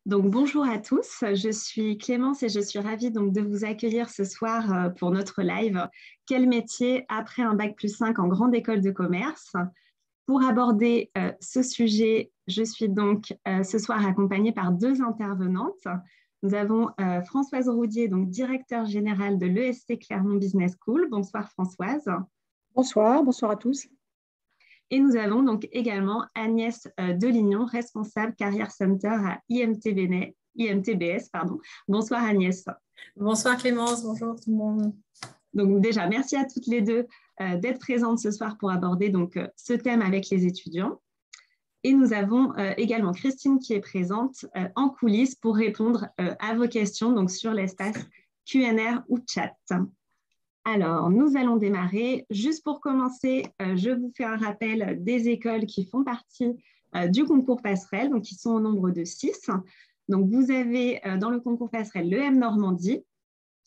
Donc, bonjour à tous, je suis Clémence et je suis ravie donc, de vous accueillir ce soir pour notre live Quel métier après un bac+5 en grande école de commerce? Pour aborder ce sujet, je suis donc ce soir accompagnée par deux intervenantes. Nous avons Françoise Roudier, donc directeur général de l'ESC Clermont Business School. Bonsoir Françoise. Bonsoir, bonsoir à tous. Et nous avons donc également Agnès Delignon, responsable Carrière Center à IMTBS. Bonsoir Agnès. Bonsoir Clémence, bonjour tout le monde. Donc déjà, merci à toutes les deux d'être présentes ce soir pour aborder donc, ce thème avec les étudiants. Et nous avons également Christine qui est présente en coulisses pour répondre à vos questions donc, sur l'espace Q&A ou chat. Alors, nous allons démarrer. Juste pour commencer, je vous fais un rappel des écoles qui font partie du concours passerelle, donc qui sont au nombre de 6. Donc, vous avez dans le concours passerelle l'EM Normandie,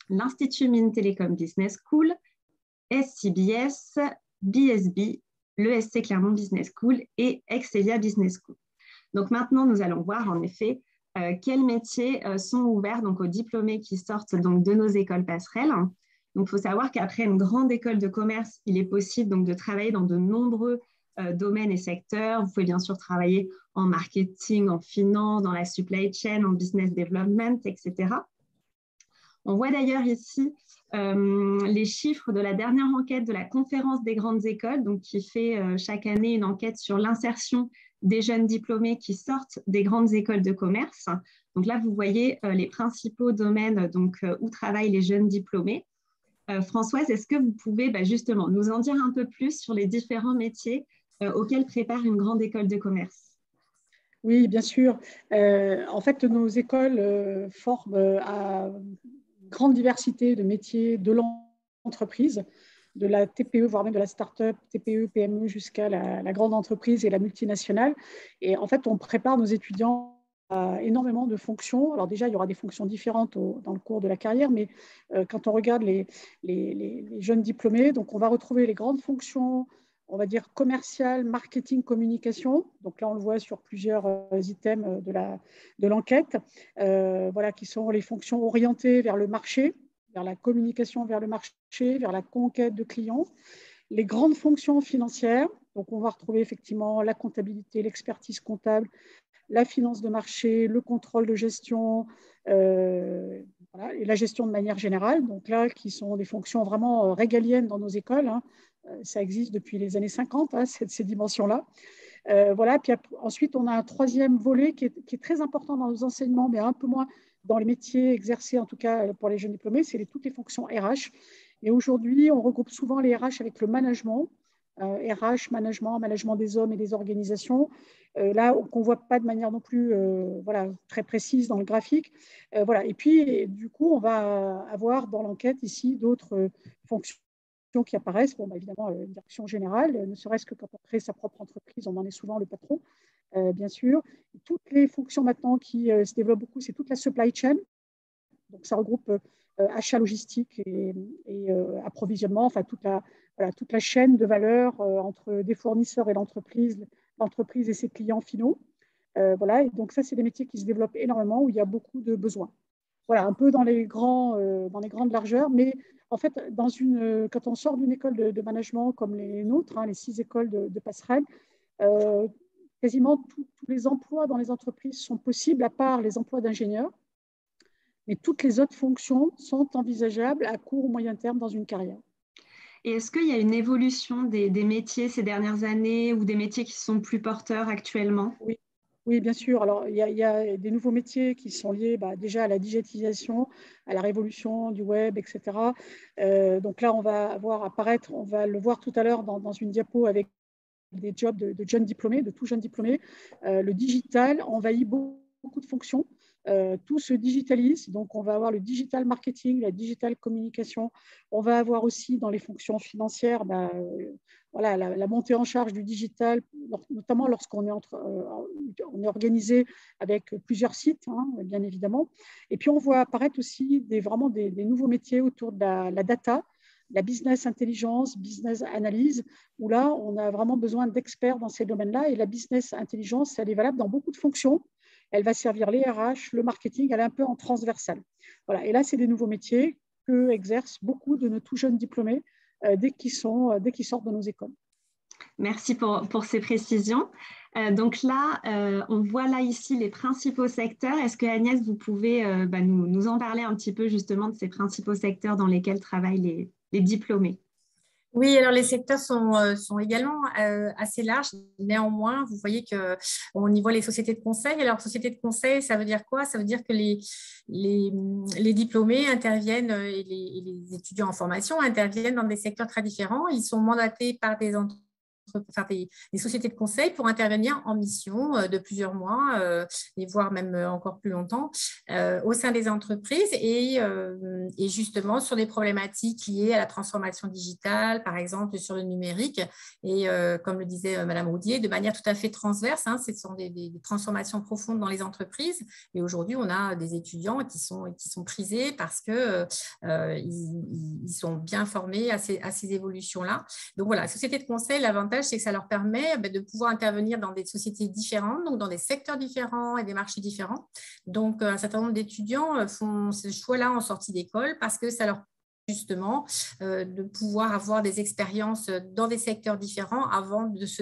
l'Institut Mines Télécom Business School, SCBS, BSB, l'ESC Clermont Business School et Excelia Business School. Donc, maintenant, nous allons voir en effet quels métiers sont ouverts donc, aux diplômés qui sortent donc, de nos écoles passerelles. Donc, il faut savoir qu'après une grande école de commerce, il est possible donc, de travailler dans de nombreux domaines et secteurs. Vous pouvez bien sûr travailler en marketing, en finance, dans la supply chain, en business development, etc. On voit d'ailleurs ici les chiffres de la dernière enquête de la conférence des grandes écoles, donc, qui fait chaque année une enquête sur l'insertion des jeunes diplômés qui sortent des grandes écoles de commerce. Donc là, vous voyez les principaux domaines donc, où travaillent les jeunes diplômés. Françoise, est-ce que vous pouvez justement nous en dire un peu plus sur les différents métiers auxquels prépare une grande école de commerce? Oui, bien sûr. En fait, nos écoles forment à une grande diversité de métiers de l'entreprise, de la TPE, voire même de la start-up, TPE, PME, jusqu'à la grande entreprise et la multinationale. Et en fait, on prépare nos étudiants à énormément de fonctions. Alors déjà, il y aura des fonctions différentes dans le cours de la carrière, mais quand on regarde les jeunes diplômés, donc on va retrouver les grandes fonctions, on va dire commercial, marketing, communication. Donc là, on le voit sur plusieurs items de l'enquête, voilà, qui sont les fonctions orientées vers le marché, vers la communication vers le marché, vers la conquête de clients. Les grandes fonctions financières, donc on va retrouver effectivement la comptabilité, l'expertise comptable, la finance de marché, le contrôle de gestion, voilà, et la gestion de manière générale. Donc là, qui sont des fonctions vraiment régaliennes dans nos écoles. Hein. Ça existe depuis les années 50, hein, ces dimensions-là. Voilà. Puis ensuite, on a un troisième volet qui est très important dans nos enseignements, mais un peu moins dans les métiers exercés, en tout cas pour les jeunes diplômés, c'est toutes les fonctions RH. Et aujourd'hui, on regroupe souvent les RH avec le management. RH, management des hommes et des organisations. Là, on ne voit pas de manière non plus voilà, très précise dans le graphique. Voilà. Et puis, du coup, on va avoir dans l'enquête ici d'autres fonctions qui apparaissent. Bon, évidemment, une direction générale, ne serait-ce que quand on crée sa propre entreprise, on en est souvent le patron, bien sûr. Toutes les fonctions maintenant qui se développent beaucoup, c'est toute la supply chain. Donc, ça regroupe achat logistique et approvisionnement, enfin toute la chaîne de valeur entre des fournisseurs et l'entreprise et ses clients finaux. Voilà, et donc ça, c'est des métiers qui se développent énormément, où il y a beaucoup de besoins. Voilà, un peu dans les grandes largeurs, mais en fait, quand on sort d'une école de management comme les nôtres, hein, les 6 écoles de passerelle, quasiment tous les emplois dans les entreprises sont possibles, à part les emplois d'ingénieurs. Mais toutes les autres fonctions sont envisageables à court ou moyen terme dans une carrière. Et est-ce qu'il y a une évolution des métiers ces dernières années ou des métiers qui sont plus porteurs actuellement? Oui, bien sûr. Alors, il y a des nouveaux métiers qui sont liés déjà à la digitalisation, à la révolution du web, etc. Donc là, on va voir apparaître, on va le voir tout à l'heure dans une diapo avec des jobs de jeunes diplômés, de tout jeunes diplômés. Le digital envahit beaucoup de fonctions. Tout se digitalise, donc on va avoir le digital marketing, la digital communication. On va avoir aussi dans les fonctions financières voilà, la montée en charge du digital, notamment lorsqu'on est organisé avec plusieurs sites, hein, bien évidemment. Et puis on voit apparaître aussi vraiment des nouveaux métiers autour de la data, la business intelligence, business analyse, où là, on a vraiment besoin d'experts dans ces domaines-là. Et la business intelligence, elle est valable dans beaucoup de fonctions. elle va servir les RH, le marketing, elle est un peu en transversale. Voilà. Et là, c'est des nouveaux métiers que exercent beaucoup de nos tout jeunes diplômés dès qu'ils sortent de nos écoles. Merci pour ces précisions. Donc là, on voit là ici les principaux secteurs. Est-ce que Agnès, vous pouvez nous en parler un petit peu justement de ces principaux secteurs dans lesquels travaillent les diplômés? Oui, alors les secteurs sont également assez larges. Néanmoins, vous voyez qu'on y voit les sociétés de conseil. Alors, sociétés de conseil, ça veut dire quoi? Ça veut dire que les diplômés interviennent et les étudiants en formation interviennent dans des secteurs très différents. Ils sont mandatés par des sociétés de conseil pour intervenir en mission de plusieurs mois, et voire même encore plus longtemps, au sein des entreprises et justement sur des problématiques liées à la transformation digitale, par exemple sur le numérique. Et comme le disait Madame Roudier, de manière tout à fait transverse, ce sont des transformations profondes dans les entreprises. Et aujourd'hui, on a des étudiants qui sont prisés parce que ils sont bien formés à ces évolutions-là. Donc voilà, la société de conseil, l'avantage, c'est que ça leur permet de pouvoir intervenir dans des sociétés différentes, donc dans des secteurs différents et des marchés différents. Donc, un certain nombre d'étudiants font ce choix-là en sortie d'école parce que ça leur permet justement de pouvoir avoir des expériences dans des secteurs différents avant de se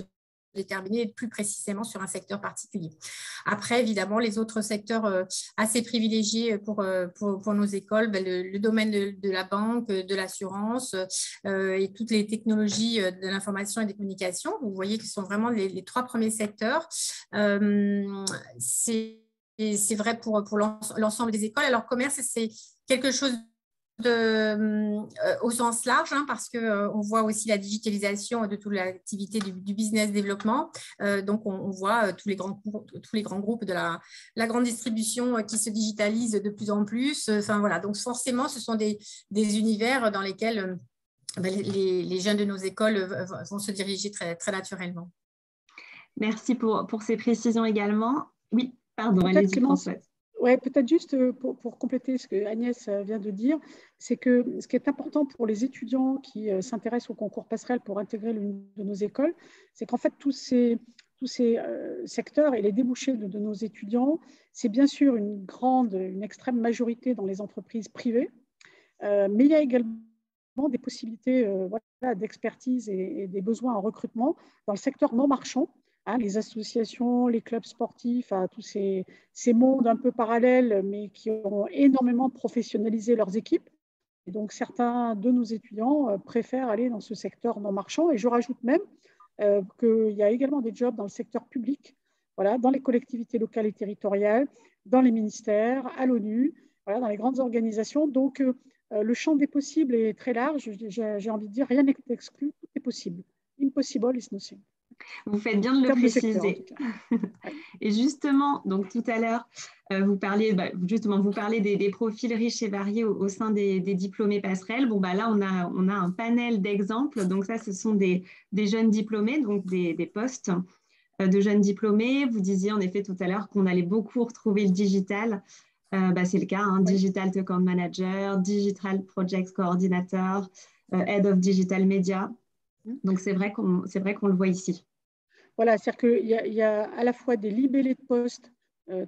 déterminer plus précisément sur un secteur particulier. Après, évidemment, les autres secteurs assez privilégiés pour nos écoles, le domaine de la banque, de l'assurance et toutes les technologies de l'information et des communications. Vous voyez qu'ils sont vraiment les trois premiers secteurs. C'est vrai pour l'ensemble des écoles. Alors, commerce, c'est quelque chose au sens large, parce qu'on voit aussi la digitalisation de toute l'activité du business développement. Donc, on voit tous les grands groupes de la grande distribution qui se digitalisent de plus en plus. Enfin, voilà. Donc, forcément, ce sont des univers dans lesquels les jeunes de nos écoles vont se diriger très, très naturellement. Merci pour ces précisions également. Oui, pardon, allez-y, Françoise. Oui, peut-être juste pour compléter ce que Agnès vient de dire, c'est que ce qui est important pour les étudiants qui s'intéressent au concours passerelle pour intégrer l'une de nos écoles, c'est qu'en fait, tous ces secteurs et les débouchés de nos étudiants, c'est bien sûr une extrême majorité dans les entreprises privées, mais il y a également des possibilités d'expertise et des besoins en recrutement dans le secteur non marchand. Les associations, les clubs sportifs, tous ces mondes un peu parallèles, mais qui ont énormément professionnalisé leurs équipes. Et donc, certains de nos étudiants préfèrent aller dans ce secteur non marchand. Et je rajoute même qu'il y a également des jobs dans le secteur public, dans les collectivités locales et territoriales, dans les ministères, à l'ONU, dans les grandes organisations. Donc, le champ des possibles est très large. J'ai envie de dire, rien n'est exclu, tout est possible. Impossible is nothing. Vous faites bien de le préciser. Et justement, donc tout à l'heure, vous parliez des profils riches et variés au sein des diplômés passerelles. Bon, là, on a un panel d'exemples. Donc ça, ce sont des jeunes diplômés, donc des postes de jeunes diplômés. Vous disiez en effet tout à l'heure qu'on allait beaucoup retrouver le digital. C'est le cas, Digital Account Manager, Digital Project Coordinator, Head of Digital Media. Donc, c'est vrai qu'on le voit ici. Voilà, c'est-à-dire qu'il y a à la fois des libellés de postes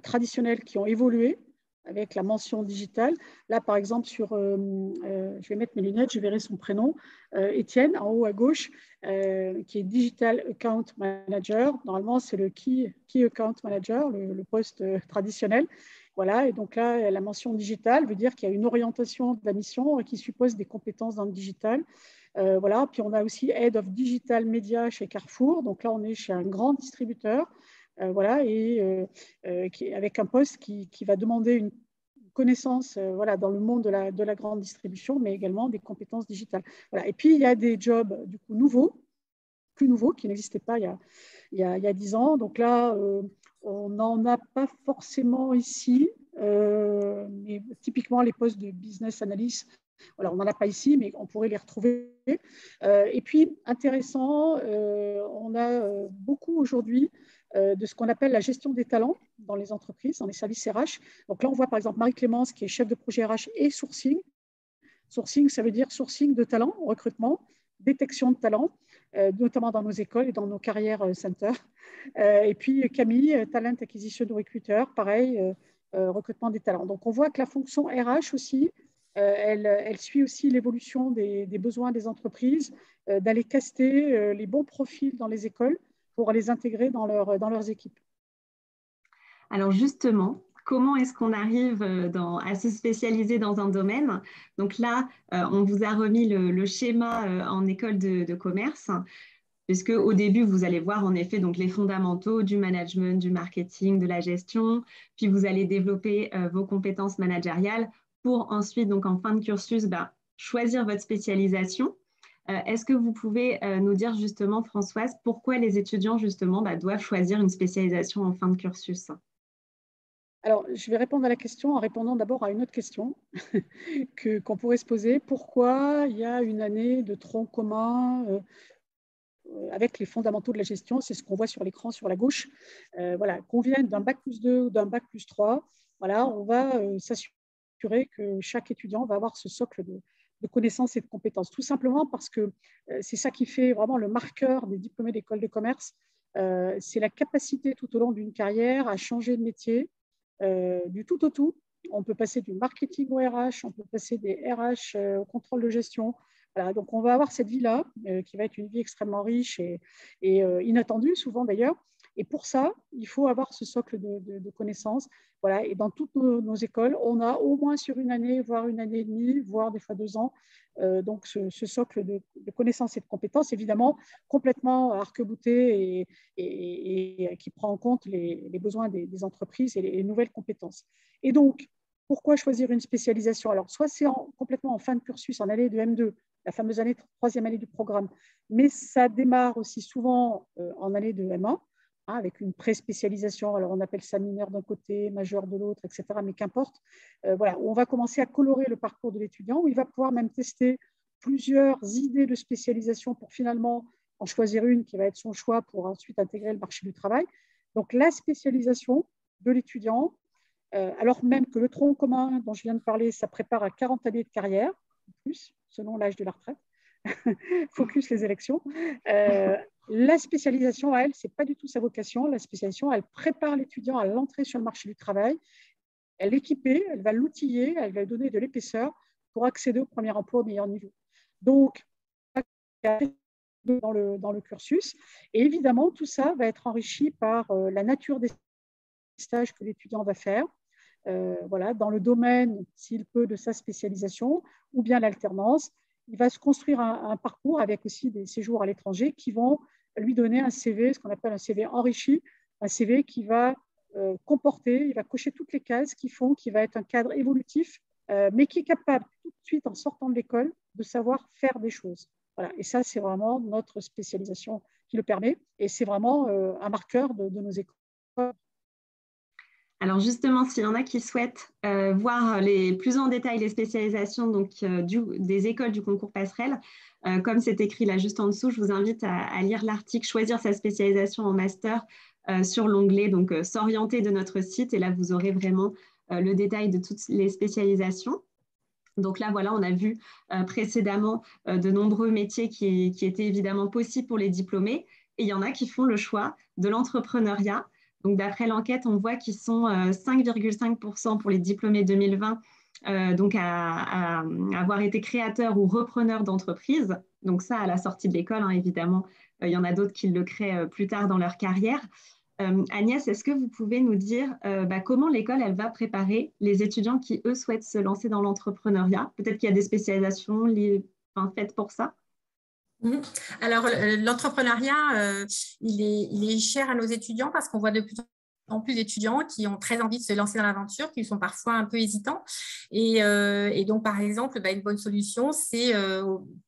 traditionnels qui ont évolué avec la mention digitale. Là, par exemple, je vais mettre mes lunettes, je verrai son prénom, Étienne, en haut à gauche, qui est Digital Account Manager. Normalement, c'est le Key Account Manager, le poste traditionnel. Voilà, et donc là, la mention digitale veut dire qu'il y a une orientation de la mission qui suppose des compétences dans le digital. Puis on a aussi Head of Digital Media chez Carrefour. Donc là, on est chez un grand distributeur, avec un poste qui va demander une connaissance dans le monde de la grande distribution, mais également des compétences digitales. Voilà. Et puis, il y a des jobs du coup plus nouveaux, qui n'existaient pas il y a 10 ans. Donc là, on n'en a pas forcément ici, mais typiquement les postes de business analyst, on n'en a pas ici, mais on pourrait les retrouver. Et puis, intéressant, on a beaucoup aujourd'hui de ce qu'on appelle la gestion des talents dans les entreprises, dans les services RH. Donc là, on voit par exemple Marie-Clémence qui est chef de projet RH et sourcing. Sourcing, ça veut dire sourcing de talents, recrutement, détection de talents. notamment dans nos écoles et dans nos carrières centers. Et puis Camille, Talent Acquisition Recruiter, pareil, recrutement des talents. Donc on voit que la fonction RH aussi, elle suit aussi l'évolution des besoins des entreprises, d'aller caster les bons profils dans les écoles pour les intégrer dans leurs équipes. Alors justement, comment est-ce qu'on arrive à se spécialiser dans un domaine? Donc là, on vous a remis le schéma en école de commerce, puisque au début, vous allez voir en effet donc, les fondamentaux du management, du marketing, de la gestion, puis vous allez développer vos compétences managériales pour ensuite, donc en fin de cursus, choisir votre spécialisation. Est-ce que vous pouvez nous dire justement, Françoise, pourquoi les étudiants justement doivent choisir une spécialisation en fin de cursus? Alors, je vais répondre à la question en répondant d'abord à une autre question qu'on pourrait se poser. Pourquoi il y a une année de tronc commun avec les fondamentaux de la gestion? C'est ce qu'on voit sur l'écran sur la gauche. Voilà, qu'on vienne d'un bac+2 ou d'un bac+3, voilà, on va s'assurer que chaque étudiant va avoir ce socle de connaissances et de compétences. Tout simplement parce que c'est ça qui fait vraiment le marqueur des diplômés d'école de commerce. C'est la capacité tout au long d'une carrière à changer de métier, du tout au tout. On peut passer du marketing au RH, on peut passer des RH au contrôle de gestion. Voilà, donc on va avoir cette vie-là qui va être une vie extrêmement riche et inattendue souvent d'ailleurs. Et pour ça, il faut avoir ce socle de connaissances. Voilà, et dans toutes nos écoles, on a au moins sur une année, voire une année et demie, voire des fois 2 ans, donc ce socle de connaissances et de compétences, évidemment, complètement arc-bouté et qui prend en compte les besoins des entreprises et les nouvelles compétences. Et donc, pourquoi choisir une spécialisation? Alors, soit c'est complètement en fin de cursus, en année de M2, la fameuse année, 3e année du programme, mais ça démarre aussi souvent en année de M1, avec une pré-spécialisation. Alors, on appelle ça mineur d'un côté, majeur de l'autre, etc., mais qu'importe. Voilà, on va commencer à colorer le parcours de l'étudiant, où il va pouvoir même tester plusieurs idées de spécialisation pour finalement en choisir une qui va être son choix pour ensuite intégrer le marché du travail. Donc, la spécialisation de l'étudiant, alors même que le tronc commun dont je viens de parler, ça prépare à 40 années de carrière, plus, selon l'âge de la retraite. Focus les élections. La spécialisation, elle, ce n'est pas du tout sa vocation. La spécialisation, elle prépare l'étudiant à l'entrée sur le marché du travail. Elle l'équiper, elle va l'outiller, elle va lui donner de l'épaisseur pour accéder au premier emploi au meilleur niveau. Donc, dans le cursus. Et évidemment, tout ça va être enrichi par la nature des stages que l'étudiant va faire. Voilà, dans le domaine, s'il peut, de sa spécialisation, ou bien l'alternance. Il va se construire un parcours avec aussi des séjours à l'étranger qui vont lui donner un CV, ce qu'on appelle un CV enrichi, un CV qui va comporter, il va cocher toutes les cases qui font qu'il va être un cadre évolutif, mais qui est capable tout de suite, en sortant de l'école, de savoir faire des choses. Voilà. Et ça, c'est vraiment notre spécialisation qui le permet. Et c'est vraiment un marqueur de nos écoles. Alors justement, s'il y en a qui souhaitent voir plus en détail les spécialisations donc, des écoles du concours passerelle, comme c'est écrit là juste en dessous, je vous invite à lire l'article « Choisir sa spécialisation en master » sur l'onglet donc s'orienter de notre site. Et là, vous aurez vraiment le détail de toutes les spécialisations. Donc là, voilà, on a vu précédemment de nombreux métiers qui étaient évidemment possibles pour les diplômés. Et il y en a qui font le choix de l'entrepreneuriat. Donc, d'après l'enquête, on voit qu'ils sont 5,5% pour les diplômés 2020 donc à avoir été créateurs ou repreneurs d'entreprise. Donc ça, à la sortie de l'école, hein, évidemment, il y en a d'autres qui le créent plus tard dans leur carrière. Agnès, est-ce que vous pouvez nous dire comment l'école elle va préparer les étudiants qui, eux, souhaitent se lancer dans l'entrepreneuriat? Peut-être qu'il y a des spécialisations faites pour ça. Alors, l'entrepreneuriat, il est cher à nos étudiants parce qu'on voit de plus en plus d'étudiants qui ont très envie de se lancer dans l'aventure, qui sont parfois un peu hésitants. Et donc, par exemple, une bonne solution, c'est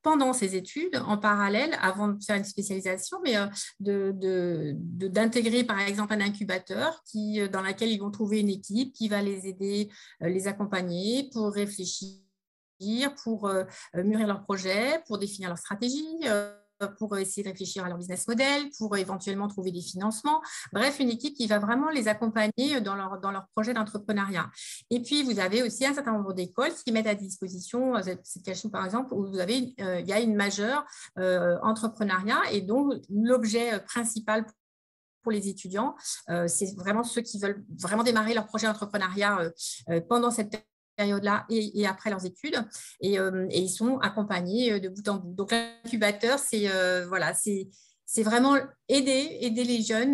pendant ces études, en parallèle, avant de faire une spécialisation, mais d'intégrer, par exemple, un incubateur dans lequel ils vont trouver une équipe qui va les aider, les accompagner pour réfléchir, pour mûrir leur projet, pour définir leur stratégie, pour essayer de réfléchir à leur business model, pour éventuellement trouver des financements. Bref, une équipe qui va vraiment les accompagner dans leur projet d'entrepreneuriat. Et puis, vous avez aussi un certain nombre d'écoles qui mettent à disposition, cette question par exemple, où il y a une majeure entrepreneuriat, et donc l'objet principal pour les étudiants, c'est vraiment ceux qui veulent vraiment démarrer leur projet d'entrepreneuriat pendant cette période-là et après leurs études, et ils sont accompagnés de bout en bout. Donc l'incubateur, c'est vraiment aider les jeunes,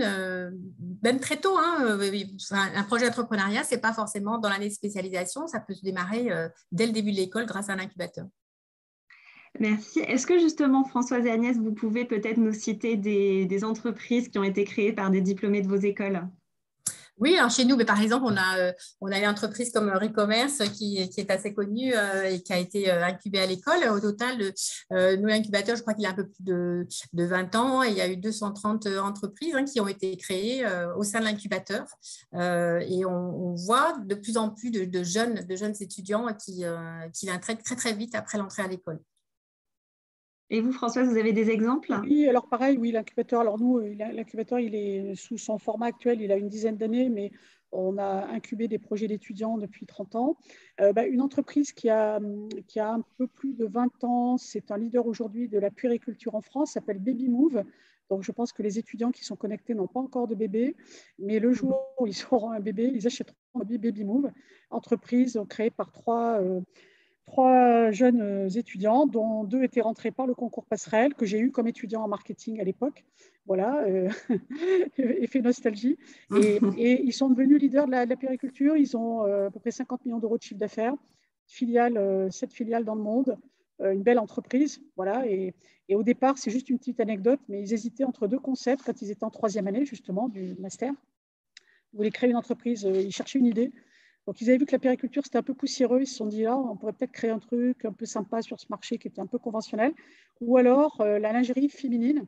même très tôt. Un projet d'entrepreneuriat, c'est pas forcément dans l'année de spécialisation, ça peut se démarrer dès le début de l'école grâce à un incubateur. Merci. Est-ce que justement, Françoise et Agnès, vous pouvez peut-être nous citer des entreprises qui ont été créées par des diplômés de vos écoles? Oui, alors chez nous, mais par exemple, on a une entreprise comme Recommerce qui est assez connue et qui a été incubée à l'école. Au total, nous, l'incubateur, je crois qu'il a un peu plus de 20 ans, et il y a eu 230 entreprises qui ont été créées au sein de l'incubateur. Et on voit de plus en plus de jeunes étudiants qui l'intègrent très, très vite après l'entrée à l'école. Et vous, Françoise, vous avez des exemples? Oui, alors pareil, oui, l'incubateur. Alors nous, l'incubateur, il est sous son format actuel, il a une dizaine d'années, mais on a incubé des projets d'étudiants depuis 30 ans. Une entreprise qui a un peu plus de 20 ans, c'est un leader aujourd'hui de la puériculture en France, s'appelle Baby Move. Donc je pense que les étudiants qui sont connectés n'ont pas encore de bébé, mais le jour où ils auront un bébé, ils achèteront un Baby Move, entreprise créée par trois jeunes étudiants, dont 2 étaient rentrés par le concours Passerelle, que j'ai eu comme étudiant en marketing à l'époque. Voilà, effet nostalgie. Et ils sont devenus leaders de la puériculture. Ils ont à peu près 50 millions d'euros de chiffre d'affaires, 7 filiales dans le monde, une belle entreprise. Voilà. Et au départ, c'est juste une petite anecdote, mais ils hésitaient entre 2 concepts quand ils étaient en 3e année, justement, du master. Ils voulaient créer une entreprise, ils cherchaient une idée. Donc, ils avaient vu que la puériculture, c'était un peu poussiéreux. Ils se sont dit, là, on pourrait peut-être créer un truc un peu sympa sur ce marché qui était un peu conventionnel. Ou alors la lingerie féminine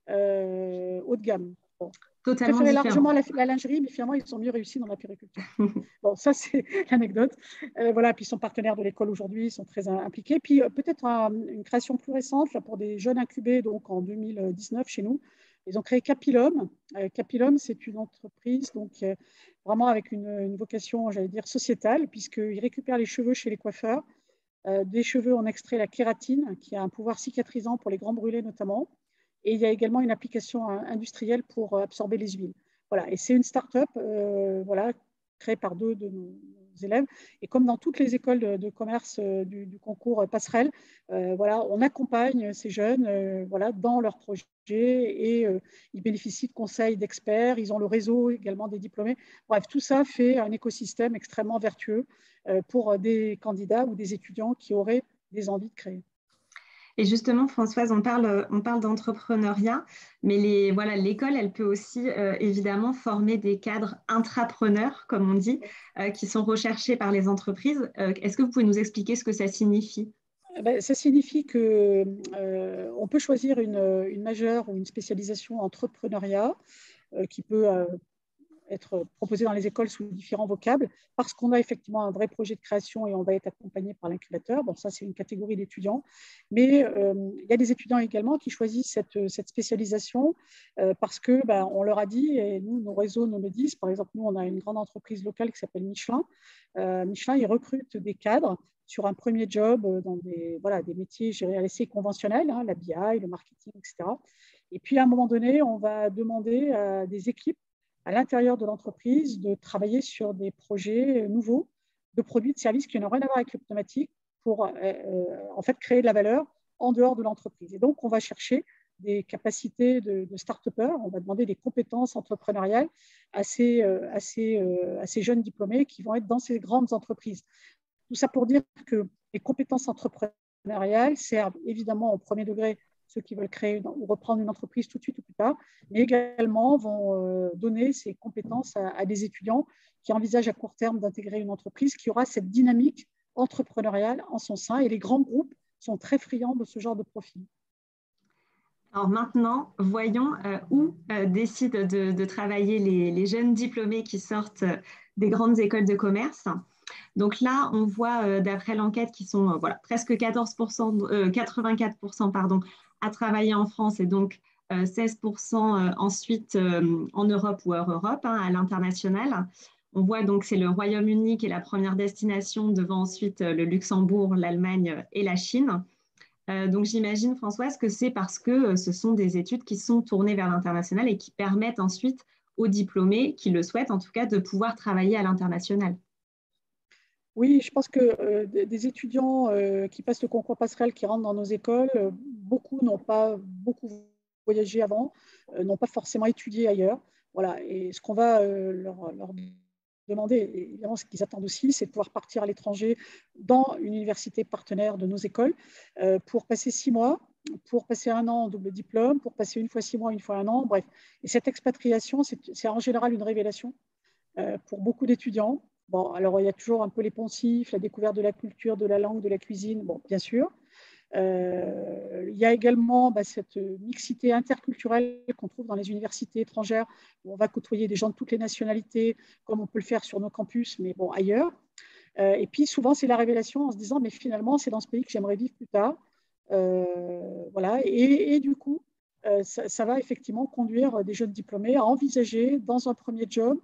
haut de gamme. Bon. Totalement Préféraient différent. largement la lingerie, mais finalement, ils sont mieux réussis dans la puériculture. Bon, ça, c'est l'anecdote. Voilà, puis ils sont partenaires de l'école aujourd'hui, ils sont très impliqués. Puis peut-être une création plus récente, là, pour des jeunes incubés, donc en 2019 chez nous. Ils ont créé Capilum. Capilum, c'est une entreprise donc, vraiment avec une vocation, j'allais dire, sociétale, puisqu'ils récupèrent les cheveux chez les coiffeurs. Des cheveux, on extrait la kératine, qui a un pouvoir cicatrisant pour les grands brûlés notamment. Et il y a également une application industrielle pour absorber les huiles. Voilà. Et c'est une start-up voilà, créée par 2 de nos élèves. Et comme dans toutes les écoles de commerce du concours Passerelle, voilà, on accompagne ces jeunes voilà, dans leurs projets et ils bénéficient de conseils d'experts. Ils ont le réseau également des diplômés. Bref, tout ça fait un écosystème extrêmement vertueux pour des candidats ou des étudiants qui auraient des envies de créer. Et justement, Françoise, on parle d'entrepreneuriat, mais l'école, elle peut aussi évidemment former des cadres intrapreneurs, comme on dit, qui sont recherchés par les entreprises. Est-ce que vous pouvez nous expliquer ce que ça signifie? Ça signifie qu'on peut choisir une majeure ou une spécialisation entrepreneuriat qui peut être proposé dans les écoles sous différents vocables, parce qu'on a effectivement un vrai projet de création et on va être accompagné par l'incubateur. Bon, ça, c'est une catégorie d'étudiants. Mais il y a des étudiants également qui choisissent cette spécialisation parce que on leur a dit, et nous, nos réseaux nous le disent. Par exemple, nous, on a une grande entreprise locale qui s'appelle Michelin. Michelin, ils recrutent des cadres sur un premier job dans des métiers, je dirais, assez conventionnels, l'habillage, le marketing, etc. Et puis, à un moment donné, on va demander à des équipes à l'intérieur de l'entreprise de travailler sur des projets nouveaux de produits, de services qui n'ont rien à voir avec le pneumatique pour en fait créer de la valeur en dehors de l'entreprise. Et donc, on va chercher des capacités de start-upers, on va demander des compétences entrepreneuriales à ces jeunes diplômés qui vont être dans ces grandes entreprises. Tout ça pour dire que les compétences entrepreneuriales servent évidemment au premier degré ceux qui veulent créer ou reprendre une entreprise tout de suite ou plus tard, mais également vont donner ces compétences à des étudiants qui envisagent à court terme d'intégrer une entreprise qui aura cette dynamique entrepreneuriale en son sein. Et les grands groupes sont très friands de ce genre de profil. Alors maintenant, voyons où décident de travailler les jeunes diplômés qui sortent des grandes écoles de commerce. Donc là, on voit d'après l'enquête qui sont voilà, presque 14%, 84% pardon, à travailler en France et donc 16% ensuite en Europe ou hors Europe, hein, à l'international. On voit donc c'est le Royaume-Uni qui est la première destination, devant ensuite le Luxembourg, l'Allemagne et la Chine. Donc j'imagine, Françoise, que c'est parce que ce sont des études qui sont tournées vers l'international et qui permettent ensuite aux diplômés qui le souhaitent, en tout cas, de pouvoir travailler à l'international. Oui, je pense que des étudiants qui passent le concours passerelle, qui rentrent dans nos écoles, beaucoup n'ont pas beaucoup voyagé avant, n'ont pas forcément étudié ailleurs. Voilà. Et ce qu'on va leur demander, et évidemment, ce qu'ils attendent aussi, c'est de pouvoir partir à l'étranger dans une université partenaire de nos écoles pour passer 6 mois, pour passer 1 an en double diplôme, pour passer une fois 6 mois, une fois 1 an, bref. Et cette expatriation, c'est en général une révélation pour beaucoup d'étudiants. Bon, alors il y a toujours un peu les poncifs, la découverte de la culture, de la langue, de la cuisine, bon, bien sûr. Il y a également cette mixité interculturelle qu'on trouve dans les universités étrangères, où on va côtoyer des gens de toutes les nationalités, comme on peut le faire sur nos campus, mais bon, ailleurs. Et puis souvent, c'est la révélation en se disant, mais finalement, c'est dans ce pays que j'aimerais vivre plus tard. Voilà. Et du coup, ça va effectivement conduire des jeunes diplômés à envisager dans un premier job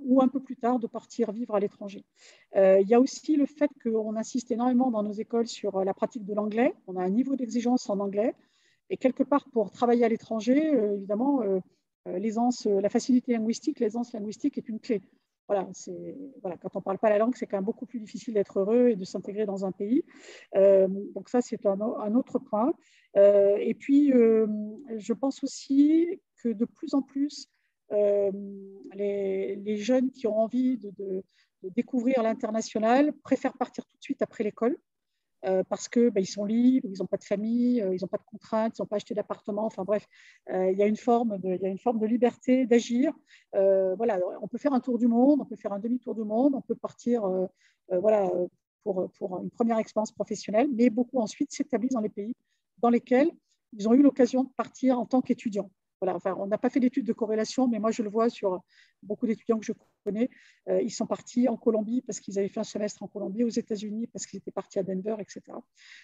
ou un peu plus tard de partir vivre à l'étranger. Il y a aussi le fait qu'on insiste énormément dans nos écoles sur la pratique de l'anglais. On a un niveau d'exigence en anglais. Et quelque part, pour travailler à l'étranger, évidemment, la facilité linguistique, l'aisance linguistique est une clé. Voilà, quand on ne parle pas la langue, c'est quand même beaucoup plus difficile d'être heureux et de s'intégrer dans un pays. Donc ça, c'est un autre point. Et puis, je pense aussi que de plus en plus, les jeunes qui ont envie de découvrir l'international préfèrent partir tout de suite après l'école parce qu'ils sont libres, ils n'ont pas de famille, ils n'ont pas de contraintes, ils n'ont pas acheté d'appartement. Enfin bref, il y a une forme de liberté d'agir. Voilà, on peut faire un tour du monde, on peut faire un demi-tour du monde, on peut partir voilà, pour une première expérience professionnelle, mais beaucoup ensuite s'établissent dans les pays dans lesquels ils ont eu l'occasion de partir en tant qu'étudiants. Voilà, enfin, on n'a pas fait d'études de corrélation, mais moi, je le vois sur beaucoup d'étudiants que je connais. Ils sont partis en Colombie parce qu'ils avaient fait un semestre en Colombie, aux États-Unis parce qu'ils étaient partis à Denver, etc.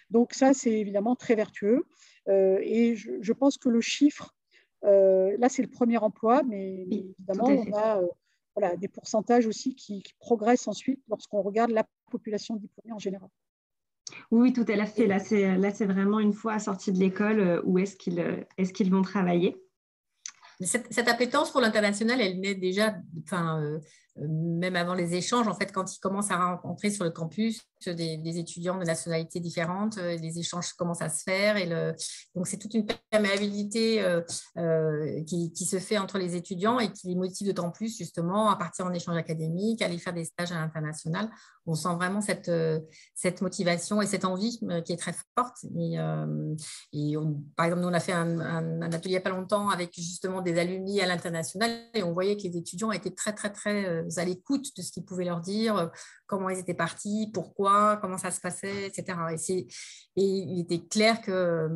Donc ça, c'est évidemment très vertueux. Et je pense que le chiffre, là, c'est le premier emploi, mais évidemment, on a voilà, des pourcentages aussi qui progressent ensuite lorsqu'on regarde la population diplômée en général. Oui, tout à fait. Là, c'est vraiment une fois sortis de l'école, où est-ce qu'ils vont travailler. Cette appétence pour l'international, elle naît déjà, même avant les échanges, en fait, quand ils commencent à rencontrer sur le campus des étudiants de nationalités différentes, les échanges commencent à se faire. Donc, c'est toute une perméabilité qui se fait entre les étudiants et qui les motive d'autant plus, justement, à partir en échange académique, à aller faire des stages à l'international. On sent vraiment cette motivation et cette envie qui est très forte. Par exemple, nous, on a fait un atelier il n'y a pas longtemps avec justement des alumni à l'international et on voyait que les étudiants étaient très, très, très à l'écoute de ce qu'ils pouvaient leur dire, comment ils étaient partis, pourquoi, comment ça se passait, etc. Et il était clair que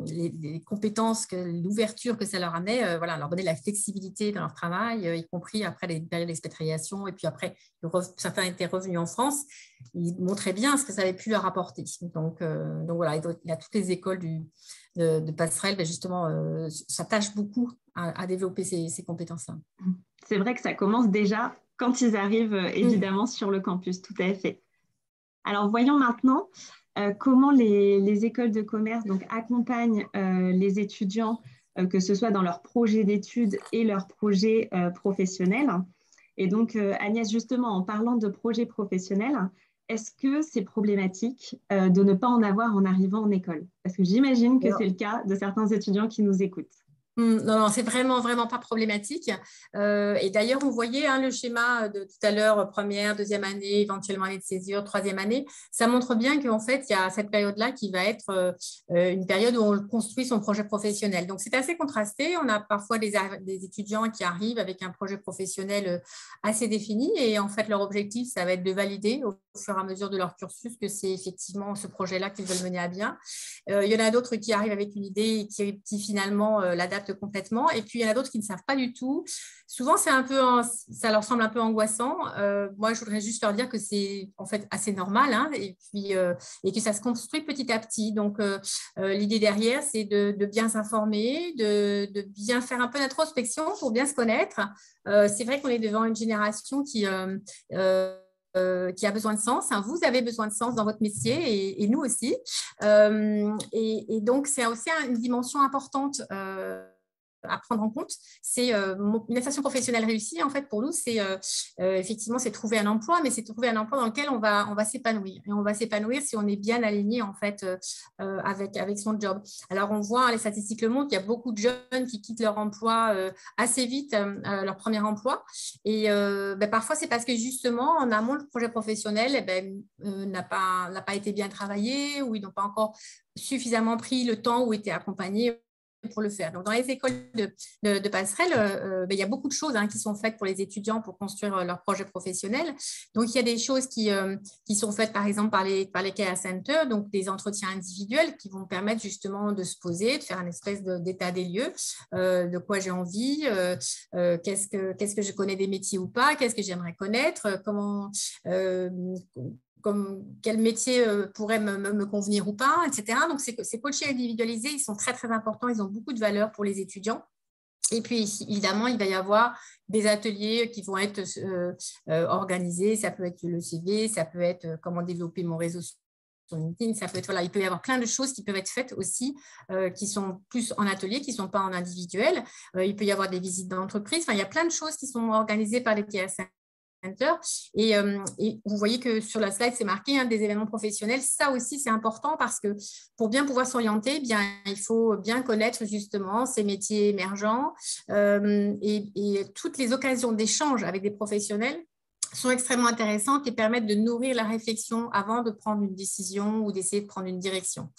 les compétences, l'ouverture que ça leur amenait, voilà, leur donnait la flexibilité dans leur travail, y compris après les périodes d'expatriation. Et puis après, certains étaient revenus en France. Ils montraient bien ce que ça avait pu leur apporter. Donc voilà, il y a toutes les écoles de passerelle, justement, s'attachent beaucoup à développer ces compétences-là. C'est vrai que ça commence déjà quand ils arrivent, évidemment, sur le campus, tout à fait. Alors, voyons maintenant comment les écoles de commerce donc, accompagnent les étudiants, que ce soit dans leur projet d'études et leur projet professionnel. Et donc, Agnès, justement, en parlant de projet professionnel, est-ce que c'est problématique de ne pas en avoir en arrivant en école? Parce que j'imagine que c'est le cas de certains étudiants qui nous écoutent. Non, c'est vraiment, vraiment pas problématique. Et d'ailleurs, vous voyez le schéma de tout à l'heure, première, deuxième année, éventuellement année de césure, troisième année. Ça montre bien qu'en fait, il y a cette période-là qui va être une période où on construit son projet professionnel. Donc, c'est assez contrasté. On a parfois des étudiants qui arrivent avec un projet professionnel assez défini et en fait, leur objectif, ça va être de valider au fur et à mesure de leur cursus que c'est effectivement ce projet-là qu'ils veulent mener à bien. Il y en a d'autres qui arrivent avec une idée et qui finalement l'adaptent s'adaptent complètement. Et puis, il y en a d'autres qui ne savent pas du tout. Souvent, ça leur semble un peu angoissant. Moi, je voudrais juste leur dire que c'est en fait assez normal, hein, et que ça se construit petit à petit. Donc, l'idée derrière, c'est de bien s'informer, de bien faire un peu d'introspection pour bien se connaître. C'est vrai qu'on est devant une génération qui a besoin de sens. Hein. Vous avez besoin de sens dans votre métier et nous aussi. Et donc, c'est aussi une dimension importante à prendre en compte. C'est une insertion professionnelle réussie, en fait, pour nous, c'est effectivement, c'est trouver un emploi, mais c'est trouver un emploi dans lequel on va s'épanouir. Et on va s'épanouir si on est bien aligné, en fait, avec son job. Alors, on voit, les statistiques le montrent, il y a beaucoup de jeunes qui quittent leur emploi assez vite, leur premier emploi. Et parfois, c'est parce que, justement, en amont, le projet professionnel n'a pas été bien travaillé, ou ils n'ont pas encore suffisamment pris le temps ou été accompagnés pour le faire. Donc, dans les écoles de passerelle, il y a beaucoup de choses qui sont faites pour les étudiants pour construire leur projet professionnel. Donc, il y a des choses qui sont faites, par exemple, par les Career Centers, donc des entretiens individuels qui vont permettre justement de se poser, de faire une espèce d'état des lieux, de quoi j'ai envie, qu'est-ce que je connais des métiers ou pas, qu'est-ce que j'aimerais connaître, quel métier pourrait me convenir ou pas, etc. Donc, ces coachings individualisés, ils sont très, très importants. Ils ont beaucoup de valeur pour les étudiants. Et puis, évidemment, il va y avoir des ateliers qui vont être organisés. Ça peut être le CV, ça peut être comment développer mon réseau sur LinkedIn, ça peut être, voilà, il peut y avoir plein de choses qui peuvent être faites aussi, qui sont plus en atelier, qui ne sont pas en individuel. Il peut y avoir des visites d'entreprise. Enfin, il y a plein de choses qui sont organisées par les TSA. Et vous voyez que sur la slide, c'est marqué des événements professionnels. Ça aussi, c'est important parce que pour bien pouvoir s'orienter, il faut bien connaître justement ces métiers émergents et toutes les occasions d'échange avec des professionnels sont extrêmement intéressantes et permettent de nourrir la réflexion avant de prendre une décision ou d'essayer de prendre une direction.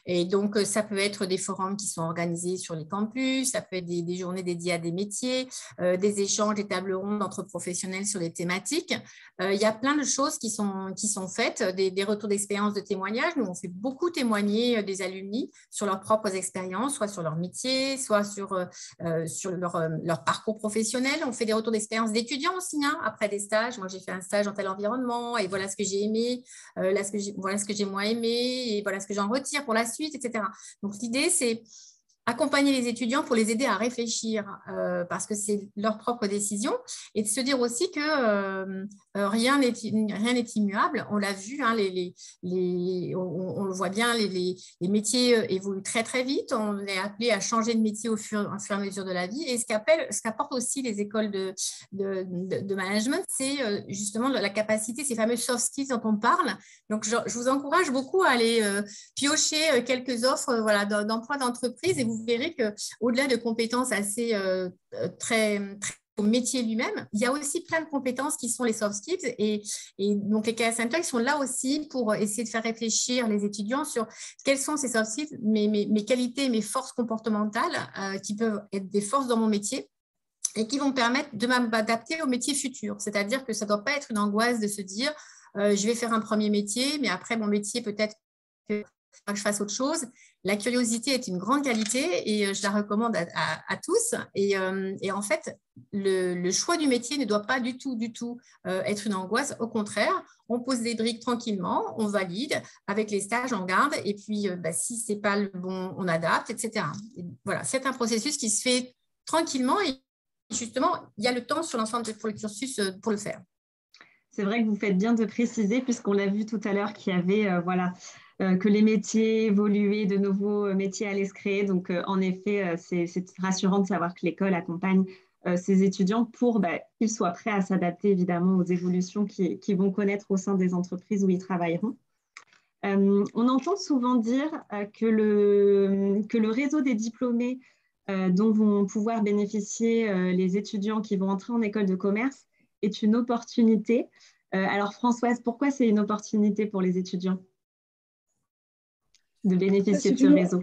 Et donc, ça peut être des forums qui sont organisés sur les campus, ça peut être des journées dédiées à des métiers, des échanges, des tables rondes entre professionnels sur des thématiques. Il y a plein de choses qui sont faites, des retours d'expérience, de témoignages. Nous, on fait beaucoup témoigner des alumni sur leurs propres expériences, soit sur leur métier, soit sur leur parcours professionnel. On fait des retours d'expérience d'étudiants aussi, après des stages. Moi, j'ai fait un stage dans tel environnement et voilà ce que j'ai aimé, voilà ce que j'ai moins aimé et voilà ce que j'en retire pour la suite, etc. Donc, l'idée, c'est accompagner les étudiants pour les aider à réfléchir parce que c'est leur propre décision et de se dire aussi que rien n'est immuable. On l'a vu, on le voit bien, les métiers évoluent très, très vite. On est appelé à changer de métier au fur et à mesure de la vie. Et ce qu'apportent aussi les écoles de management, c'est justement la capacité, ces fameux soft skills dont on parle. Donc, je vous encourage beaucoup à aller piocher quelques offres d'emploi d'entreprise et vous verrez qu'au-delà de compétences assez très au métier lui-même, il y a aussi plein de compétences qui sont les soft skills et donc les Career Centers ils sont là aussi pour essayer de faire réfléchir les étudiants sur quelles sont ces soft skills, mes qualités, mes forces comportementales qui peuvent être des forces dans mon métier et qui vont me permettre de m'adapter au métier futur. C'est-à-dire que ça ne doit pas être une angoisse de se dire je vais faire un premier métier, mais après mon métier peut-être que je fasse autre chose. La curiosité est une grande qualité et je la recommande à tous. Et en fait, le choix du métier ne doit pas du tout être une angoisse. Au contraire, on pose des briques tranquillement, on valide. Avec les stages, on garde. Et puis, si ce n'est pas le bon, on adapte, etc. Et voilà, c'est un processus qui se fait tranquillement et justement, il y a le temps sur l'ensemble pour le cursus pour le faire. C'est vrai que vous faites bien de préciser, puisqu'on l'a vu tout à l'heure qu'il y avait que les métiers évoluaient, de nouveaux métiers allaient se créer. Donc, en effet, c'est rassurant de savoir que l'école accompagne ses étudiants pour qu'ils soient prêts à s'adapter évidemment aux évolutions qu'ils vont connaître au sein des entreprises où ils travailleront. On entend souvent dire que le réseau des diplômés dont vont pouvoir bénéficier les étudiants qui vont entrer en école de commerce est une opportunité. Alors Françoise, pourquoi c'est une opportunité pour les étudiants de bénéficier de ce réseau?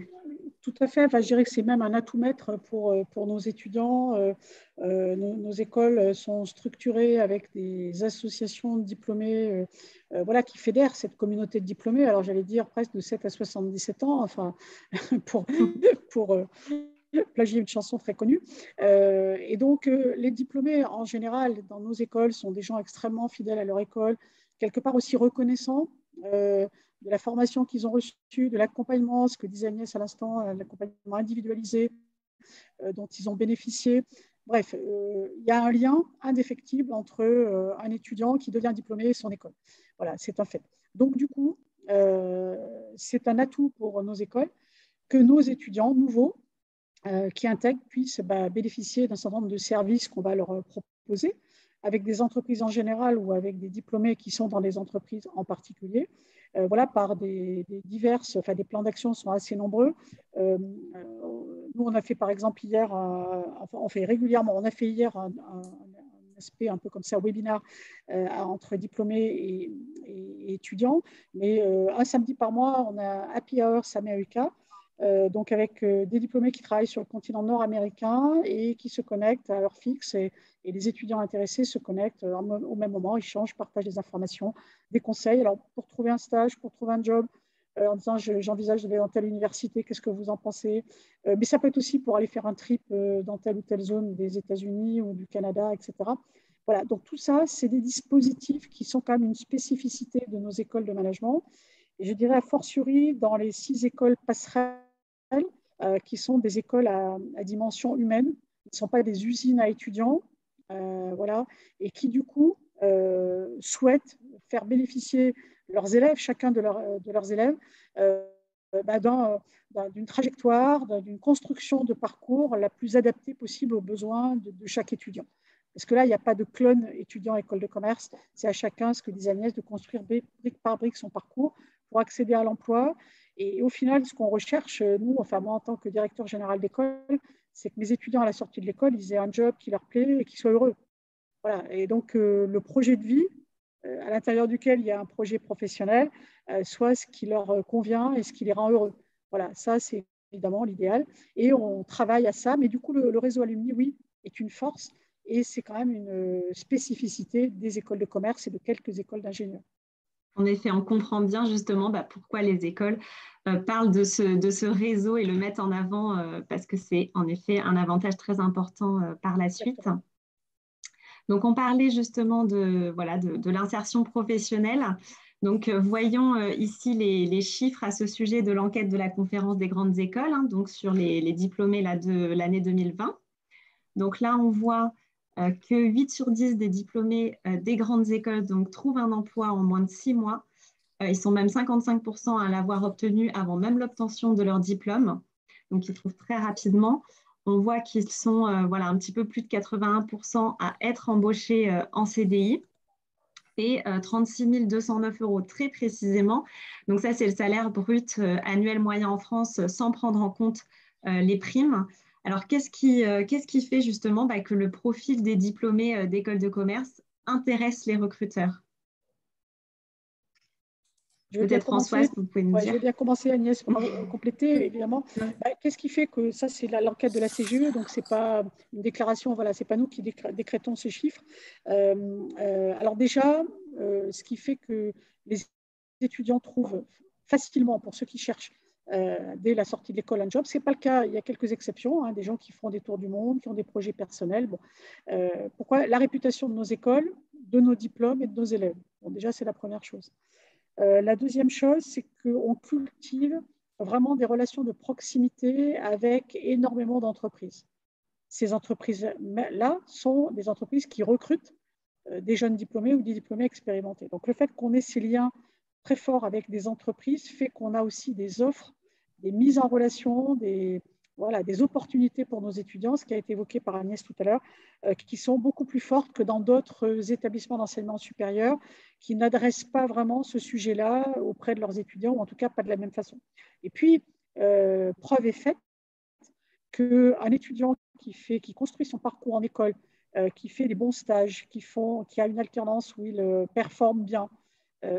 Tout à fait. Enfin, je dirais que c'est même un atout maître pour nos étudiants. Nos écoles sont structurées avec des associations de diplômés qui fédèrent cette communauté de diplômés. Alors, j'allais dire presque de 7 à 77 ans, enfin, pour plagié une chanson très connue. Et donc, les diplômés, en général, dans nos écoles, sont des gens extrêmement fidèles à leur école, quelque part aussi reconnaissants de la formation qu'ils ont reçue, de l'accompagnement, ce que disait Agnès à l'instant, l'accompagnement individualisé dont ils ont bénéficié. Bref, il y a un lien indéfectible entre un étudiant qui devient diplômé et son école. Voilà, c'est un fait. Donc, du coup, c'est un atout pour nos écoles que nos étudiants nouveaux qui intègrent puissent bénéficier d'un certain nombre de services qu'on va leur proposer avec des entreprises en général ou avec des diplômés qui sont dans des entreprises en particulier. Voilà, par des diverses, enfin des plans d'action sont assez nombreux. Nous, on a fait par exemple hier, enfin, on fait régulièrement, on a fait hier un aspect un peu comme ça, webinaire entre diplômés et étudiants. Mais un samedi par mois, on a Happy Hours America, donc avec des diplômés qui travaillent sur le continent nord-américain et qui se connectent à l'heure fixe et les étudiants intéressés se connectent au même moment, échangent, partagent des informations, des conseils. Alors, pour trouver un stage, pour trouver un job, en disant j'envisage d'aller dans telle université, qu'est-ce que vous en pensez? Mais ça peut être aussi pour aller faire un trip dans telle ou telle zone des États-Unis ou du Canada, etc. Voilà, donc tout ça, c'est des dispositifs qui sont quand même une spécificité de nos écoles de management. Et je dirais a fortiori dans les 6 écoles passerelles, qui sont des écoles à dimension humaine, qui ne sont pas des usines à étudiants, voilà, et qui du coup souhaitent faire bénéficier leurs élèves, chacun de leurs élèves, d'une trajectoire, d'une construction de parcours la plus adaptée possible aux besoins de chaque étudiant. Parce que là, il n'y a pas de clone étudiant école de commerce, c'est à chacun, ce que disait Agnès, de construire brique par brique son parcours pour accéder à l'emploi. Et au final, ce qu'on recherche, nous, enfin moi en tant que directeur général d'école, c'est que mes étudiants à la sortie de l'école, ils aient un job qui leur plaît et qu'ils soient heureux. Voilà. Et donc, le projet de vie, à l'intérieur duquel il y a un projet professionnel, soit ce qui leur convient et ce qui les rend heureux. Voilà, ça, c'est évidemment l'idéal. Et on travaille à ça. Mais du coup, le réseau Alumni, oui, est une force. Et c'est quand même une spécificité des écoles de commerce et de quelques écoles d'ingénieurs. En effet, on comprend bien justement pourquoi les écoles parlent de ce réseau et le mettent en avant parce que c'est en effet un avantage très important par la suite. Exactement. Donc, on parlait justement de l'insertion professionnelle. Donc, voyons ici les chiffres à ce sujet de l'enquête de la conférence des grandes écoles, hein, donc sur les diplômés là, de l'année 2020. Donc là, on voit que 8 sur 10 des diplômés des grandes écoles donc, trouvent un emploi en moins de 6 mois. Ils sont même 55% à l'avoir obtenu avant même l'obtention de leur diplôme. Donc, ils trouvent très rapidement. On voit qu'ils sont un petit peu plus de 81% à être embauchés en CDI et 36 209 € très précisément. Donc, ça, c'est le salaire brut annuel moyen en France sans prendre en compte les primes. Alors, qu'est-ce qui fait justement que le profil des diplômés d'école de commerce intéresse les recruteurs? Peut-être Françoise, vous pouvez nous ouais, dire. je vais bien commencer, Agnès, pour compléter, évidemment. Qu'est-ce qui fait que ça, c'est l'enquête de la CGE, donc ce n'est pas une déclaration, voilà, ce n'est pas nous qui décrétons ces chiffres. Alors déjà, ce qui fait que les étudiants trouvent facilement, pour ceux qui cherchent dès la sortie de l'école un job, ce n'est pas le cas, il y a quelques exceptions, hein, des gens qui font des tours du monde, qui ont des projets personnels. Bon. Pourquoi? La réputation de nos écoles, de nos diplômes et de nos élèves. Bon, déjà, c'est la première chose. La deuxième chose, c'est qu'on cultive vraiment des relations de proximité avec énormément d'entreprises. Ces entreprises-là sont des entreprises qui recrutent des jeunes diplômés ou des diplômés expérimentés. Donc, le fait qu'on ait ces liens très forts avec des entreprises fait qu'on a aussi des offres, des mises en relation, des opportunités pour nos étudiants, ce qui a été évoqué par Agnès tout à l'heure, qui sont beaucoup plus fortes que dans d'autres établissements d'enseignement supérieur qui n'adressent pas vraiment ce sujet-là auprès de leurs étudiants, ou en tout cas pas de la même façon. Et puis, preuve est faite qu'un étudiant qui construit son parcours en école, qui fait des bons stages, qui a une alternance où il performe bien,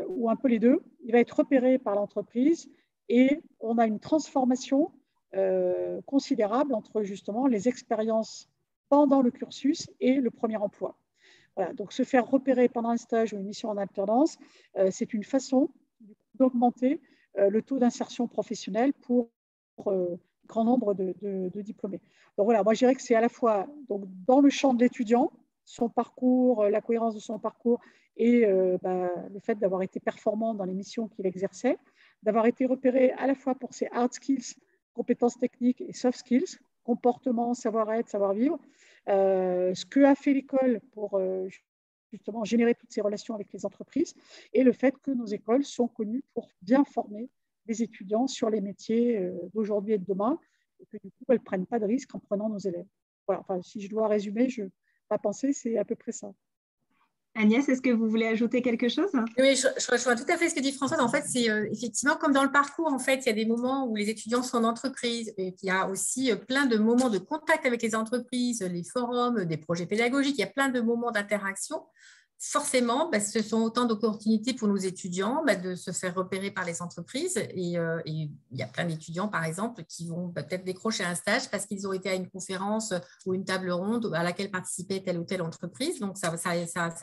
ou un peu les deux, il va être repéré par l'entreprise et on a une transformation considérable entre justement les expériences pendant le cursus et le premier emploi. Voilà, donc se faire repérer pendant un stage ou une mission en alternance, c'est une façon d'augmenter le taux d'insertion professionnelle pour grand nombre de diplômés. Donc voilà, moi je dirais que c'est à la fois donc, dans le champ de l'étudiant, son parcours, la cohérence de son parcours et le fait d'avoir été performant dans les missions qu'il exerçait, d'avoir été repéré à la fois pour ses hard skills, compétences techniques et soft skills, comportement, savoir-être, savoir-vivre, ce que a fait l'école pour justement générer toutes ces relations avec les entreprises et le fait que nos écoles sont connues pour bien former les étudiants sur les métiers d'aujourd'hui et de demain et que du coup, elles ne prennent pas de risques en prenant nos élèves. Voilà, enfin, si je dois résumer, ma pensée, c'est à peu près ça. Agnès, est-ce que vous voulez ajouter quelque chose? Oui, je rejoins tout à fait ce que dit Françoise. En fait, c'est effectivement comme dans le parcours, en fait, il y a des moments où les étudiants sont en entreprise et qu'il y a aussi plein de moments de contact avec les entreprises, les forums, des projets pédagogiques, il y a plein de moments d'interaction. Forcément, ce sont autant d'opportunités pour nos étudiants de se faire repérer par les entreprises. Et il y a plein d'étudiants, par exemple, qui vont peut-être décrocher un stage parce qu'ils ont été à une conférence ou une table ronde à laquelle participait telle ou telle entreprise. Donc, ça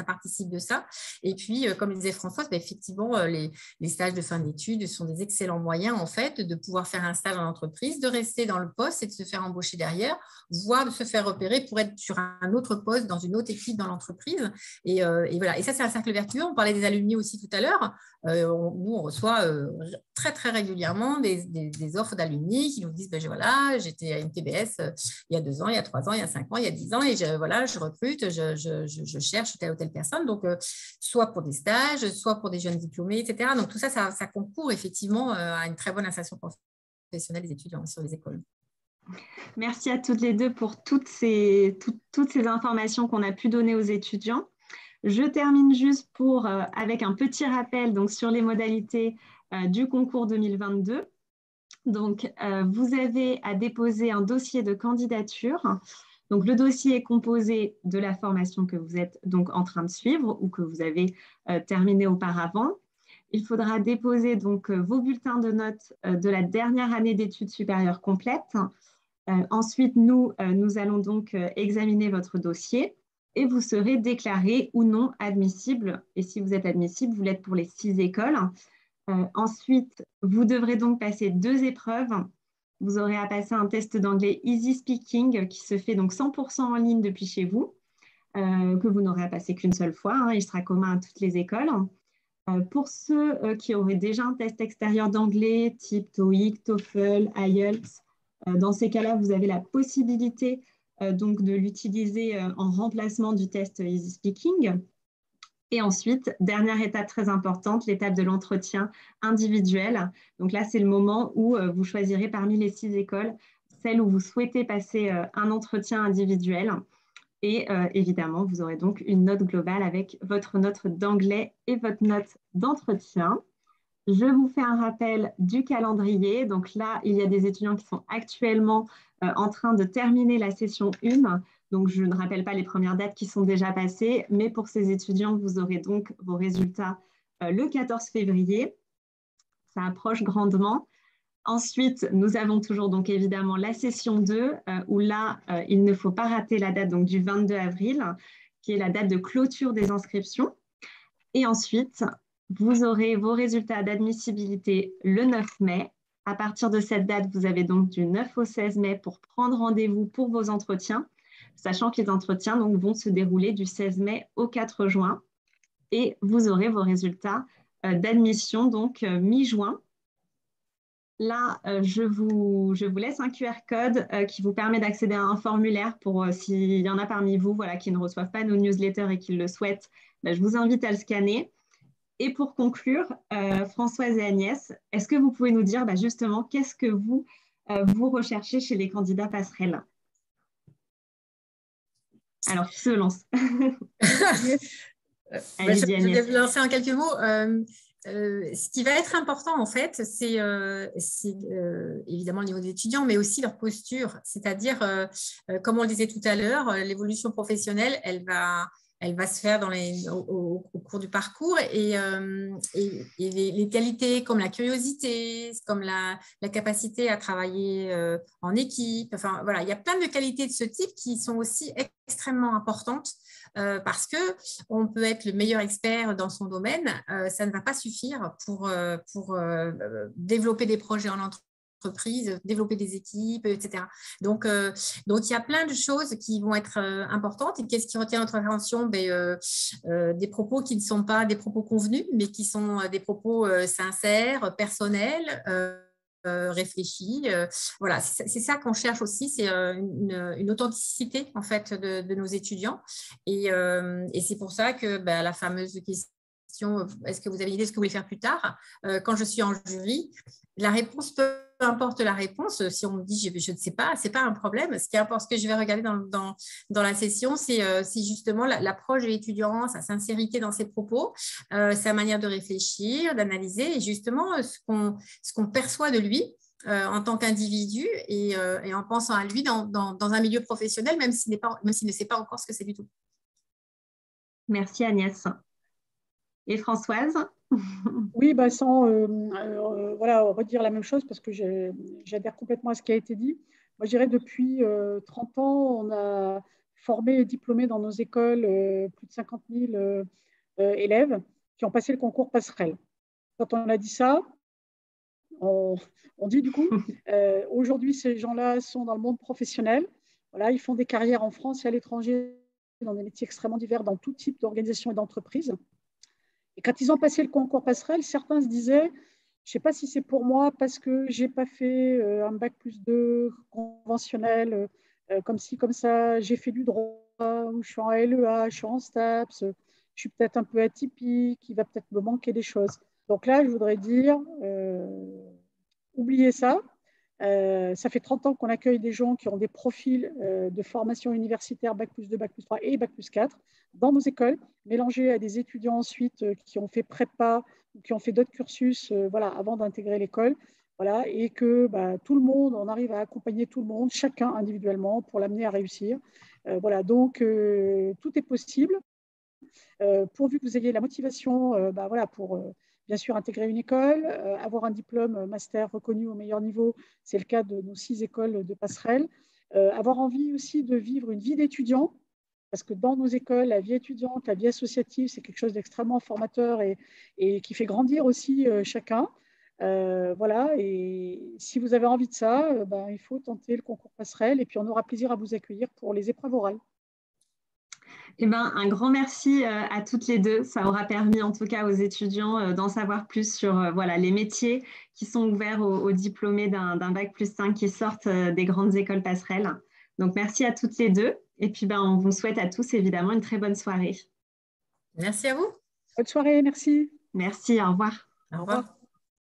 participe de ça. Et puis, comme disait Françoise, effectivement, les stages de fin d'études sont des excellents moyens, en fait, de pouvoir faire un stage en entreprise, de rester dans le poste et de se faire embaucher derrière, voire de se faire repérer pour être sur un autre poste dans une autre équipe dans l'entreprise. Et voilà. Et ça, c'est un cercle vertueux. On parlait des alumni aussi tout à l'heure. Nous, on reçoit très, très régulièrement des offres d'alumni qui nous disent, voilà, j'étais à une TBS il y a 2 ans, il y a 3 ans, il y a 5 ans, il y a 10 ans, et je recrute, je cherche telle ou telle personne. Donc, soit pour des stages, soit pour des jeunes diplômés, etc. Donc, tout ça, ça concourt effectivement à une très bonne insertion professionnelle des étudiants sur les écoles. Merci à toutes les deux pour toutes ces informations qu'on a pu donner aux étudiants. Je termine juste avec un petit rappel donc, sur les modalités du concours 2022. Donc, vous avez à déposer un dossier de candidature. Donc, le dossier est composé de la formation que vous êtes donc en train de suivre ou que vous avez terminée auparavant. Il faudra déposer donc vos bulletins de notes de la dernière année d'études supérieures complète. Ensuite, nous allons donc examiner votre dossier et vous serez déclaré ou non admissible. Et si vous êtes admissible, vous l'êtes pour les 6 écoles. Ensuite, vous devrez donc passer 2 épreuves. Vous aurez à passer un test d'anglais Easy Speaking qui se fait donc 100% en ligne depuis chez vous, que vous n'aurez à passer qu'une seule fois. Il sera commun à toutes les écoles. Pour ceux qui auraient déjà un test extérieur d'anglais type TOEIC, TOEFL, IELTS, dans ces cas-là, vous avez la possibilité donc de l'utiliser en remplacement du test Easy Speaking. Et ensuite, dernière étape très importante, l'étape de l'entretien individuel. Donc là, c'est le moment où vous choisirez parmi les 6 écoles celle où vous souhaitez passer un entretien individuel. Et évidemment, vous aurez donc une note globale avec votre note d'anglais et votre note d'entretien. Je vous fais un rappel du calendrier. Donc là, il y a des étudiants qui sont actuellement en train de terminer la session 1. Donc, je ne rappelle pas les premières dates qui sont déjà passées, mais pour ces étudiants, vous aurez donc vos résultats le 14 février. Ça approche grandement. Ensuite, nous avons toujours donc évidemment la session 2, où là, il ne faut pas rater la date donc, du 22 avril, qui est la date de clôture des inscriptions. Et ensuite, vous aurez vos résultats d'admissibilité le 9 mai. À partir de cette date, vous avez donc du 9 au 16 mai pour prendre rendez-vous pour vos entretiens, sachant que les entretiens donc, vont se dérouler du 16 mai au 4 juin. Et vous aurez vos résultats d'admission donc mi-juin. Là, je vous laisse un QR code qui vous permet d'accéder à un formulaire pour s'il y en a parmi vous qui ne reçoivent pas nos newsletters et qui le souhaitent, je vous invite à le scanner. Et pour conclure, Françoise et Agnès, est-ce que vous pouvez nous dire justement qu'est-ce que vous recherchez chez les candidats passerelles? Alors, qui se lance? Je vais lancer en quelques mots. Ce qui va être important, en fait, c'est évidemment le niveau des étudiants, mais aussi leur posture. C'est-à-dire, comme on le disait tout à l'heure, l'évolution professionnelle, elle va se faire au cours du parcours et les qualités comme la curiosité, comme la capacité à travailler en équipe. Enfin, voilà, il y a plein de qualités de ce type qui sont aussi extrêmement importantes parce qu'on peut être le meilleur expert dans son domaine, ça ne va pas suffire pour développer des projets en entreprise entreprise, développer des équipes, etc. Donc, il y a plein de choses qui vont être importantes. Et qu'est-ce qui retient notre attention? Des propos qui ne sont pas des propos convenus, mais qui sont des propos sincères, personnels, réfléchis. Voilà, c'est ça qu'on cherche aussi, c'est une authenticité en fait de nos étudiants. Et c'est pour ça que la fameuse question, est-ce que vous avez une idée de ce que vous voulez faire plus tard? Quand je suis en jury, la réponse, peu importe la réponse, si on me dit je ne sais pas, ce n'est pas un problème. Ce qui importe, ce que je vais regarder dans la session, c'est justement l'approche de l'étudiant, sa sincérité dans ses propos, sa manière de réfléchir, d'analyser, et justement ce qu'on perçoit de lui en tant qu'individu et en pensant à lui dans un milieu professionnel, même s'il ne sait pas encore ce que c'est du tout. Merci Agnès. Et Françoise? Oui, sans redire la même chose, parce que j'adhère complètement à ce qui a été dit. Moi, je dirais depuis 30 ans, on a formé et diplômé dans nos écoles plus de 50 000 élèves qui ont passé le concours passerelle. Quand on a dit ça, on dit du coup, aujourd'hui, ces gens-là sont dans le monde professionnel. Voilà, ils font des carrières en France et à l'étranger, dans des métiers extrêmement divers, dans tout type d'organisation et d'entreprise. Et quand ils ont passé le concours passerelle, certains se disaient, je ne sais pas si c'est pour moi parce que je n'ai pas fait un bac+2 conventionnel, comme ci, comme ça, j'ai fait du droit, ou je suis en LEA, je suis en STAPS, je suis peut-être un peu atypique, il va peut-être me manquer des choses. Donc là, je voudrais dire, oubliez ça. Ça fait 30 ans qu'on accueille des gens qui ont des profils de formation universitaire bac+2, bac+3 et bac+4 dans nos écoles, mélangés à des étudiants ensuite qui ont fait prépa ou qui ont fait d'autres cursus avant d'intégrer l'école. Voilà, et que tout le monde, on arrive à accompagner tout le monde, chacun individuellement, pour l'amener à réussir. Donc tout est possible, pourvu que vous ayez la motivation pour bien sûr intégrer une école, avoir un diplôme master reconnu au meilleur niveau, c'est le cas de nos 6 écoles de passerelle, avoir envie aussi de vivre une vie d'étudiant, parce que dans nos écoles, la vie étudiante, la vie associative, c'est quelque chose d'extrêmement formateur et qui fait grandir aussi chacun. Et si vous avez envie de ça, il faut tenter le concours passerelle et puis on aura plaisir à vous accueillir pour les épreuves orales. Un grand merci à toutes les deux. Ça aura permis en tout cas aux étudiants d'en savoir plus sur les métiers qui sont ouverts aux diplômés d'un bac+5 qui sortent des grandes écoles passerelles. Donc merci à toutes les deux. Et puis on vous souhaite à tous évidemment une très bonne soirée. Merci à vous. Bonne soirée, merci. Merci, au revoir. Au revoir.